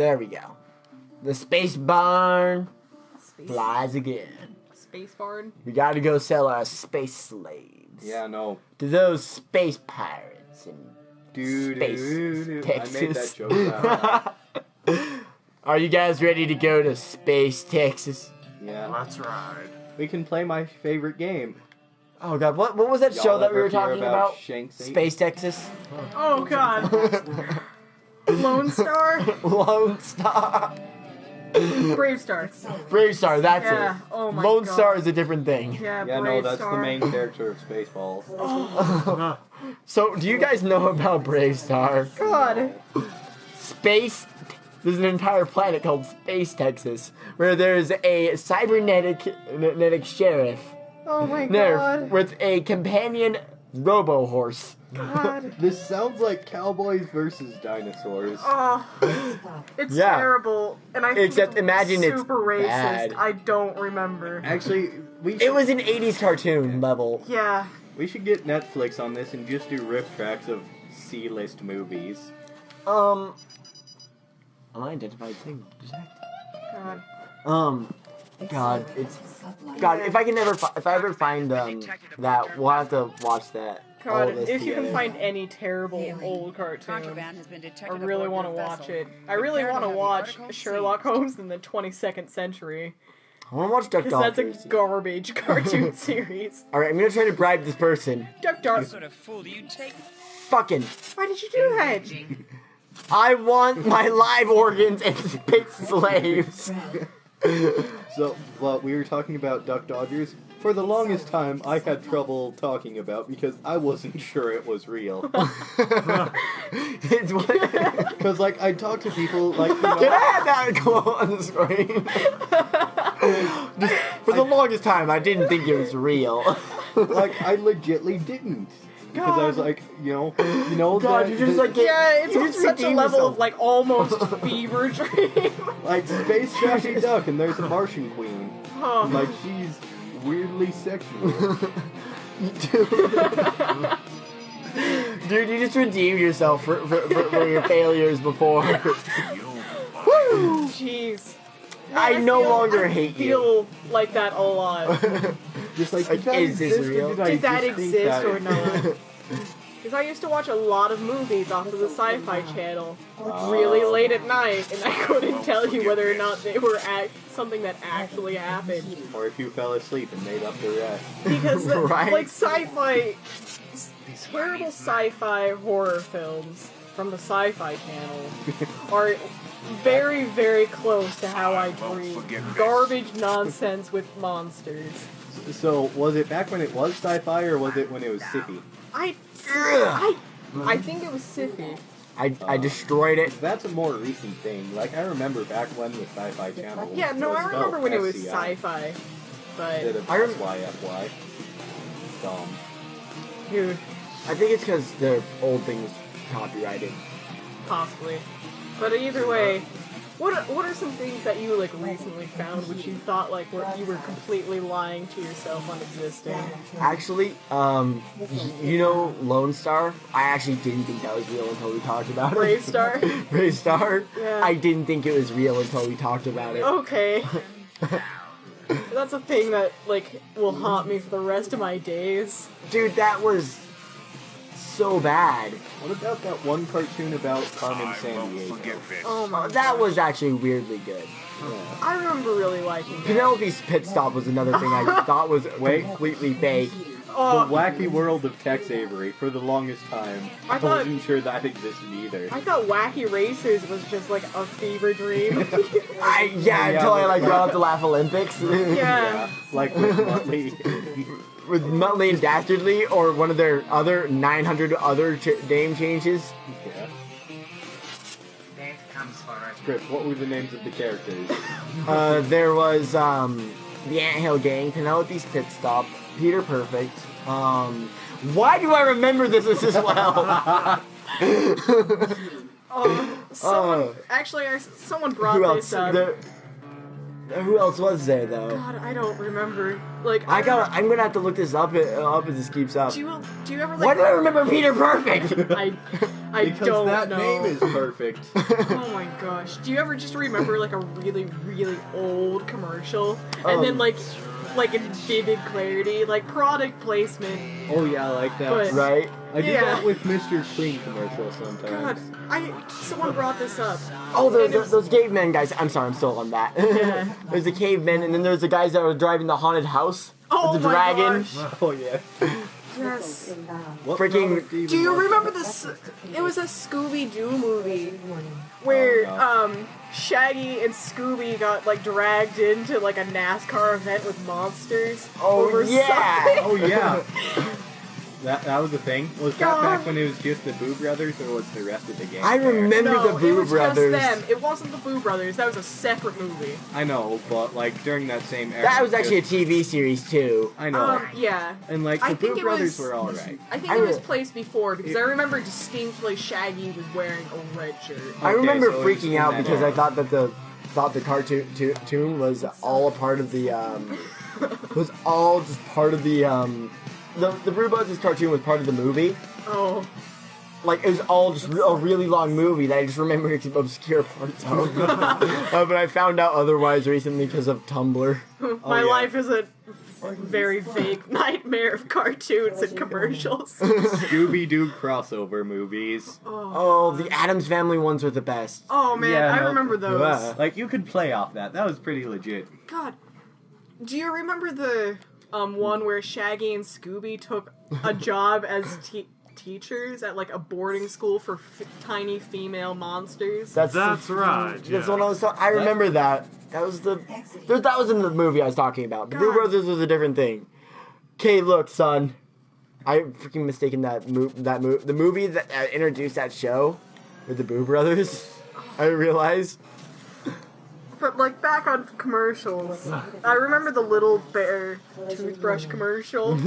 There we go. The space barn flies again. Space barn? We gotta go sell our space slaves. Yeah, no. To those space pirates in space I made that Texas. joke. Are you guys ready to go to space Texas? Yeah. Let's ride. We can play my favorite game. Oh god, what was that Y'all show that we ever were hear talking about? Shanks 8? Space Texas? Oh god. Lone Star? Lone Star. Brave Star. Brave Star, that's Yeah, it. oh my Lone god. Star is a different thing. Yeah, Yeah, Brave no, that's Star. the main character of Spaceballs. So, do you guys know about Brave Star? God. Space. There's an entire planet called Space Texas, where there's a cybernetic sheriff Oh my there god. with a companion robo horse. God. This sounds like cowboys versus dinosaurs. Oh, it's Yeah. terrible. And I think Except imagine it's super racist. bad. I don't remember. Actually, It was an 80s cartoon level. Yeah. we should get Netflix on this and just do rip tracks of C-list movies. Unidentified thing. God. God, it's God. If I ever find that, we'll have to watch that. all God, of us if you can together. find any terrible old cartoon, Contraband has been detected I really aboard want to your watch vessel. it. I really Prepare want to have the watch article Sherlock seized. Holmes in the 22nd century. I want to watch Duck Because that's Dodgers. a garbage cartoon series. All right, I'm gonna try to bribe this person. Duck Dog. What sort of fool do you take? Fucking. Why did you do that? I want my live organs and space slaves. So, well, we were talking about Duck Dodgers. For the longest time, I had trouble talking about because I wasn't sure it was real. It's what- Because, like, I talk to people, like, you Can I know, have that quote on the screen? Just, for the longest time, I didn't think it was real. like, I legitly didn't. Because I was like, you know, God, that- you're just that- like Yeah, it's you on just such a redeemed level yourself. of like almost fever dream. like Space Jackie Duck, and there's a Martian Queen. Oh. Like, she's weirdly sexual. Dude, you just redeemed yourself for your failures before. Woo! Jeez. I no longer hate you. feel like that a lot. Just like, Like, did that is this exist, or real? did I Did that just think exist that or it- not? Because I used to watch a lot of movies off of the Sci-Fi Channel, really late at night, and I couldn't tell you whether or not they were something that actually happened. Or if you fell asleep and made up the rest. Because Right. like sci-fi, terrible sci-fi horror films from the Sci-Fi Channel are very, very close to how I dream. Garbage nonsense with monsters. So, was it back when it was sci-fi, or was it when it was sci-fi? I think it was sci-fi. I destroyed it. That's a more recent thing. Like, I remember back when the Sci-Fi Channel Yeah, no, was I remember spelled when it was SCI. sci-fi. Instead But, of I rem- SYFY. Dumb. dude, I think it's because the old thing was copyrighted. possibly. But either way, what are some things that you like recently found which you thought like you were completely lying to yourself on existing? Actually, you know Lone Star? I actually didn't think that was real until we talked about it. Brave Star? Brave Star? Yeah. I didn't think it was real until we talked about it. Okay. That's a thing that like will haunt me for the rest of my days. Dude, that was so bad. What about that one cartoon about Carmen Sandiego? Oh my That gosh. was actually weirdly good. I remember really liking that. Penelope's Pit Stop was another thing I thought was completely fake. The Oh, Wacky World of Tex Avery. For the longest time, I I thought- wasn't sure that existed either. I thought Wacky Racers was just like a fever dream. Until I like brought up the Laugh Olympics. Yeah. Like with Muttley. With Muttley and Dastardly, or one of their other 900 other name changes. Yeah. Chris, what were the names of the characters? There was the Anthill Gang, Penelope's Pit Stop, Peter Perfect. Why do I remember this as well? Someone brought Who this else? up. Who else was there though? God, I don't remember. Like, I'm gonna have to look this up as this keeps up. Do you ever like? Why do I remember Peter Perfect? I Because don't that know. name is perfect. Oh my gosh. Do you ever just remember like a really, really old commercial? And then like in vivid clarity, like product placement. Oh yeah, I like that. But- Right? I do Yeah. that with Mr. Clean commercials God, sometimes. someone brought this up. Oh, And it was- those cavemen guys. I'm sorry, I'm still on that. Yeah. There's the cavemen, and then there's the guys that were driving the haunted house Oh with the my dragon. gosh. Oh yeah. Yes. What Freaking- product even Do you was remember that? this? It was a Scooby-Doo movie where Oh, no. Shaggy and Scooby got like dragged into like a NASCAR event with monsters. Oh, over yeah. something. Oh yeah. That was the thing. Was that God. back when it was just the Boo Brothers, or was the rest of the gang? I there? remember No, the it Boo was Brothers. just them. It wasn't the Boo Brothers. That was a separate movie. I know, but like during that same era. That was actually a just- TV series too. I know. Yeah. And like I the think Boo it Brothers was- were alright. I think I it was re- placed before because I remember distinctly Shaggy was wearing a red shirt. I Okay, remember so it's freaking in out that because era. I thought the cartoon was all a part of the was all just part of the Boo Brothers cartoon was part of the movie. Oh. Like, it was all just a really long movie that I just remember obscure parts of. But I found out otherwise recently because of Tumblr. My yeah. life is a very vague nightmare of cartoons and commercials. Scooby-Doo crossover movies. Oh, the Addams Family ones were the best. Oh man, Yeah, I no. remember those. Yeah. Like you could play off that. That was pretty legit. God, do you remember the one where Shaggy and Scooby took a job as teachers at like a boarding school for tiny female monsters? That's right. That's yeah. what I was talking. I remember that. That was that was in the movie I was talking about. The Boo God. Brothers was a different thing. Okay, look, son. I freaking mistaken the movie that introduced that show with the Boo Brothers. I realized. But like back on commercials, I remember the Little Bear toothbrush commercial.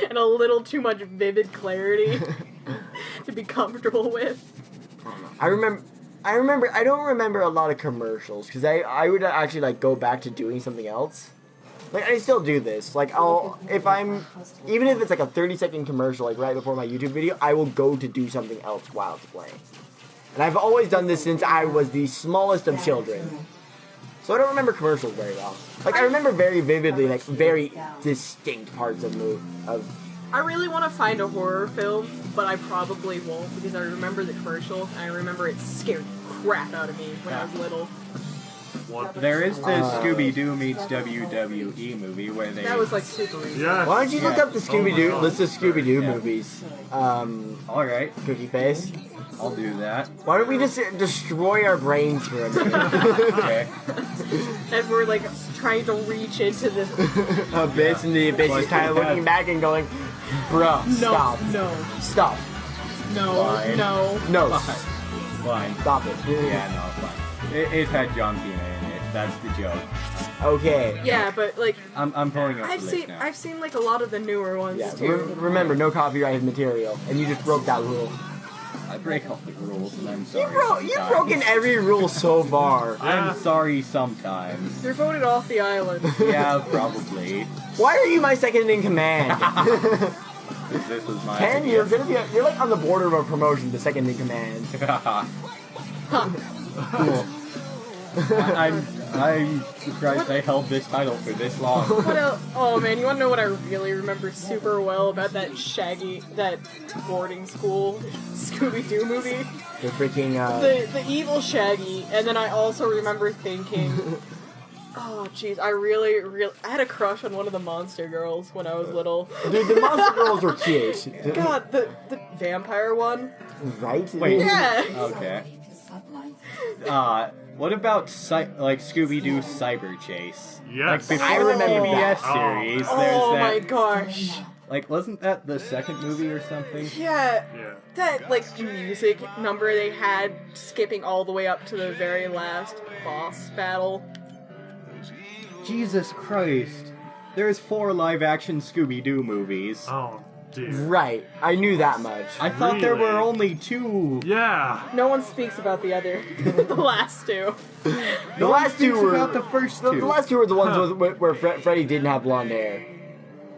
And a little too much vivid clarity to be comfortable with. I remember. I don't remember a lot of commercials because I would actually like go back to doing something else. Like I still do this. Like even if it's like a 30-second commercial, like right before my YouTube video, I will go to do something else while it's playing. And I've always done this since I was the smallest of children. So I don't remember commercials very well. Like I remember very vividly, like very distinct parts of I really want to find a horror film, but I probably won't because I remember the commercial and I remember it scared the crap out of me when I was little. There is this Scooby-Doo meets WWE movie where they... That was like super recent. Yeah. Why don't you look Yeah. up the Scooby-Doo, list of Scooby-Doo Yeah. movies? Alright, Cookie Face. I'll do that. Why don't we just destroy our brains for a minute? Okay. And we're like trying to reach into this. A bitch, and the bitch is kind of looking back and going, "Bro, No, stop, no, stop, no, Fine. no. no, Fine. stop it." Yeah, no, fine. It had John Cena in it. That's the joke. Okay. Yeah, but like I'm pulling up the list now. I've seen like a lot of the newer ones Yeah. too. Remember, no copyrighted material, and you just broke that rule. I break all the rules, and I'm You've sorry. sometimes. broken every rule so far. I'm sorry sometimes. You're voted off the island. Yeah, probably. Why are you my second in command? 'Cause this was my Ken, idea. you're gonna be you're like on the border of a promotion to second in command. Cool. I'm surprised they held this title for this long. What else? Oh man, you wanna know what I really remember super well about that that boarding school Scooby-Doo movie? The freaking The evil Shaggy, and then I also remember thinking, oh jeez, I had a crush on one of the monster girls when I was little. dude, the monster girls were cute. God, the vampire one? Right? Wait. Yeah. Okay. What about Scooby-Doo Cyber Chase? Yes. Like before I remember the PBS that. series, Oh there's my that. gosh. Like, wasn't that the second movie or something? Yeah. Yeah. That like music number they had skipping all the way up to the very last boss battle. Jesus Christ. There's 4 live-action Scooby-Doo movies. Oh. dear. Right. I knew that much. I thought there were Really? only 2. Yeah. No one speaks about the other, the last 2. The last 2 were about the first 2. the last 2 were the ones where Freddy didn't have blonde hair.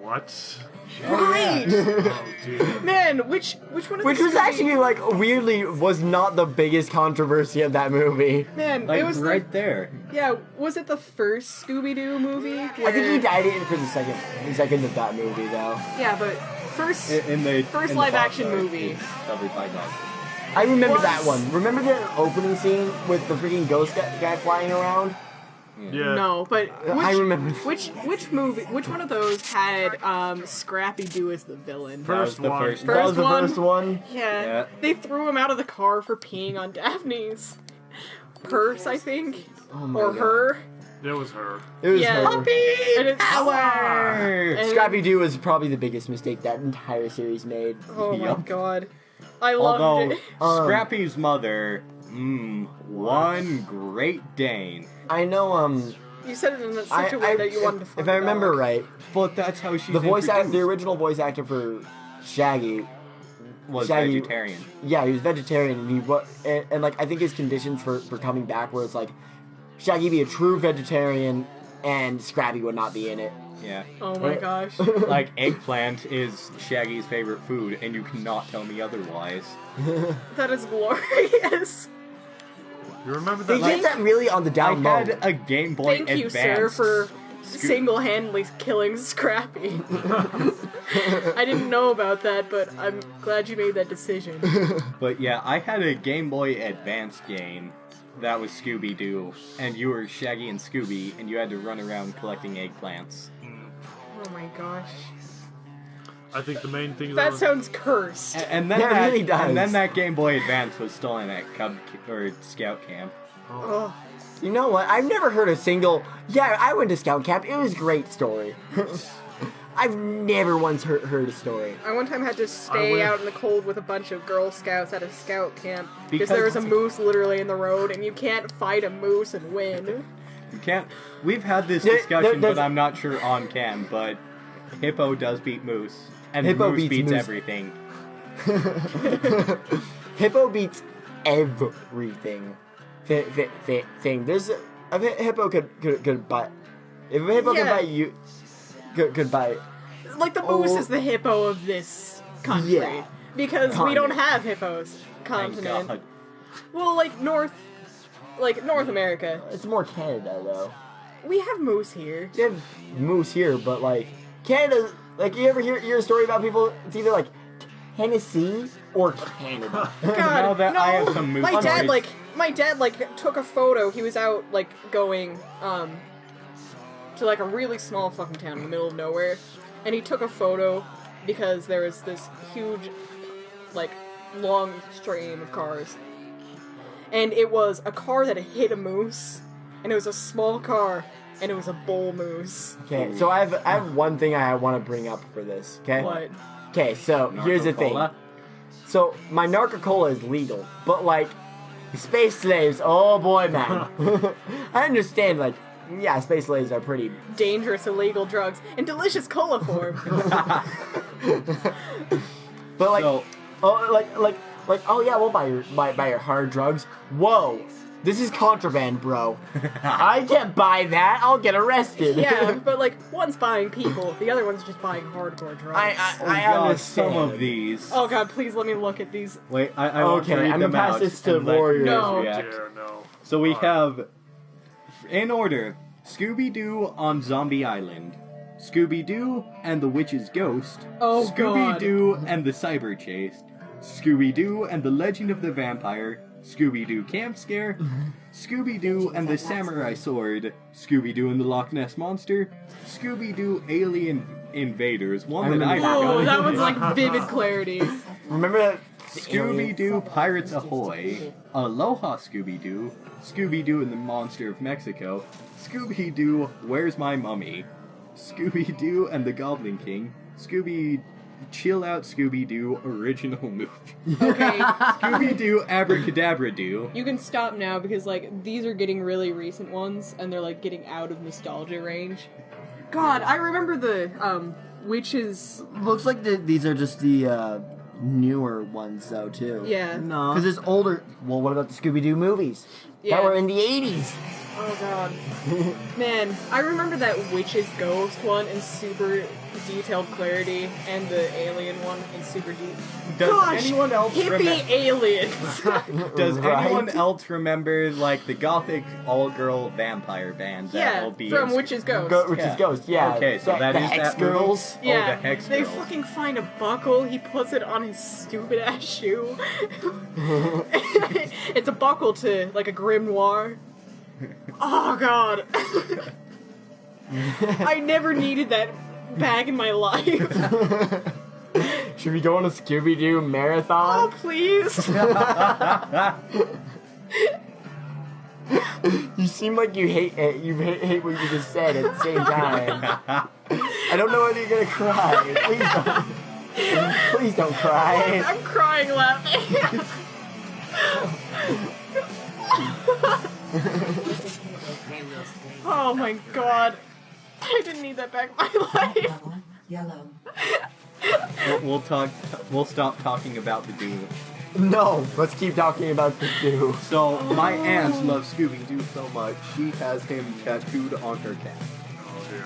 What? Right! Oh dear. Man, which one of Which the was Scooby- actually, like, weirdly, was not the biggest controversy of that movie. Man, Like, it was right there. Yeah, was it the first Scooby-Doo movie? I think he died in for the second of that movie, though. Yeah, but first... In the First in the live-action box art, movie. it's covered by dog. I remember Was- that one. Remember the opening scene with the freaking ghost guy flying around? Yeah. No, but I remember. which movie? Which one of those had Scrappy Doo as the villain? That was First the one. first That was the one? first one. Yeah. Yeah. They threw him out of the car for peeing on Daphne's purse, I think, Oh my or God. her. It was her. It was Yeah. her. And it's, and- Scrappy Doo was probably the biggest mistake that entire series made. Oh my Yup. god, I loved Although, it. Scrappy's mother, one Great Dane. I know. You said it in such a way that you wanted to fuck if I a remember dog. right, But that's how she's the original voice actor for Shaggy, was Shaggy- vegetarian. yeah, he was vegetarian, and and like I think his conditions for coming back were it's like Shaggy be a true vegetarian, and Scrappy would not be in it. Yeah. Oh my gosh. Like, eggplant is Shaggy's favorite food, and you cannot tell me otherwise. That is glorious. You remember They that? did that really on the I down low. had a Game Boy Thank Advance. you, sir, for single-handedly killing Scrappy. I didn't know about that, but I'm glad you made that decision. But yeah, I had a Game Boy Advance game that was Scooby-Doo, and you were Shaggy and Scooby, and you had to run around collecting eggplants. Oh my gosh. I think the main thing That sounds cursed. And then Yeah, it that, really does. and then that Game Boy Advance was stolen at Scout Camp. Oh. You know what? I've never heard a single. Yeah, I went to scout camp. It was a great story. I've never once heard a story. I one time had to stay went- out in the cold with a bunch of Girl Scouts at a scout camp because Because- there was a moose literally in the road, and you can't fight a moose and win. You can't. We've had this There- discussion, there's- but I'm not sure on cam. But Hippo does beat Moose, and Hippo Moose beats beats Moose. everything. Hippo beats everything. Thing. There's a hippo could bite. If a hippo could Yeah. bite you, could bite. Like the moose Oh. is the hippo of this country Yeah. because we don't Continent. have hippos. Thank Continent. God. Well, like North America, It's more Canada though. we have moose here. They have moose here, but like Canada. Like you ever hear a story about people? It's either like Tennessee or Canada. God, Now that no. I have some moose stories. My dad took a photo. He was out going to like a really small fucking town in the middle of nowhere, and he took a photo because there was this huge long stream of cars, and it was a car that had hit a moose, and it was a small car, and it was a bull moose. Okay, so I have one thing I want to bring up for this. Okay. What? Okay, so here's the thing. Narco-Cola? So my Narco-Cola is legal, but like space slaves, oh boy, man. I understand, like, yeah, space slaves are pretty. Dangerous illegal drugs in delicious cola form. But like, So- oh yeah, we'll buy your hard drugs. Whoa, this is contraband, bro. I can't buy that. I'll get arrested. Yeah, but one's buying people, the other one's just buying hardcore drugs. I Oh I God, understand. some of these. Oh god, please let me look at these. Wait, I want to Okay, read I'm them gonna pass out this to and let you Warriors. guys No. react. Dear, no. So we Alright. have, in order, Scooby-Doo on Zombie Island, Scooby-Doo and the Witch's Ghost, Oh, Scooby-Doo and the Cyber Chase, Scooby-Doo and the Legend of the Vampire, Scooby-Doo Camp Scare, Scooby-Doo and the Samurai Sword, Scooby-Doo and the Loch Ness Monster, Scooby-Doo Alien Invaders, one that I remember Oh, forgot. that one's vivid clarity. Remember that? Scooby-Doo Pirates Ahoy, Aloha Scooby-Doo, Scooby-Doo and the Monster of Mexico, Scooby-Doo Where's My Mummy, Scooby-Doo and the Goblin King, Chill Out Scooby-Doo original movie. Okay, Scooby-Doo Abracadabra Doo. you can stop now because, like, these are getting really recent ones, and they're, like, getting out of nostalgia range. God, I remember the, witches... Looks like these are just the newer ones, though, too. Yeah. No. Because there's older... Well, what about the Scooby-Doo movies? Yeah. That were in the 80s. Oh, God. Man, I remember that Witch's Ghost one in super detailed clarity, and the Alien one in super deep. Does Gosh, anyone else hippie aliens! Does Right? anyone else remember, like, the gothic all-girl vampire band that Yeah, will be from in- Witch's Ghost. Which Yeah. is Ghost, yeah. Okay, so that the is Hex that movie? Girls. Yeah, the Hex they Girls. fucking find a buckle, he puts it on his stupid ass shoe. It's a buckle to, like, a grimoire. Oh, God. I never needed that back in my life. Should we go on a Scooby-Doo Oh, marathon? please. You seem like you hate it. You hate what you just said at the same time. I don't know whether you're gonna cry. Please don't. Please don't cry. I'm crying laughing. Oh my god. I didn't need that back in my life. Yellow. We'll stop talking about the Doo. No, let's keep talking about the Doo. So, my aunt loves Scooby-Doo so much, she has him tattooed on her cat. Oh dear.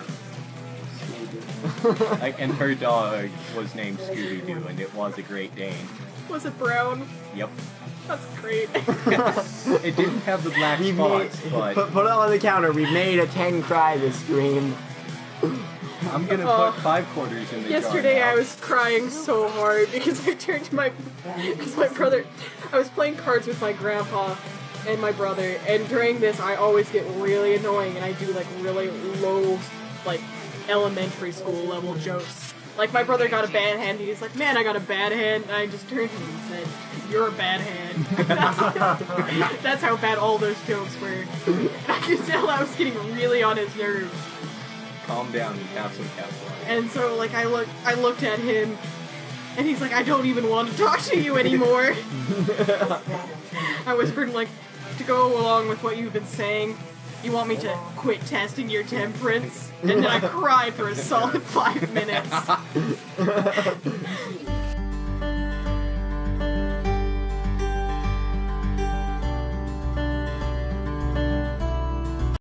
Like, and her dog was named Scooby-Doo, and it was a Great Dane. Was it brown? Yep. That's great. It didn't have the black We've spots, made, but put it on the counter. We've made a 10 cry this stream. I'm gonna Oh. put 5 quarters in the jar Yesterday now. I was crying so hard because I turned to my brother. I was playing cards with my grandpa and my brother, and during this I always get really annoying and I do like really low, like elementary school level jokes. Like my brother got a bad hand and he's like, "Man, I got a bad hand," and I just turned to him and said, "You're a bad hand." That's how bad all those jokes were. I could tell I was getting really on his nerves. Calm down and have some casserole. And so, like, I looked at him, and he's like, "I don't even want to talk to you anymore." I whispered, like, to go along with what you've been saying, you want me to quit testing your temperance? And then I cried for a solid 5 minutes.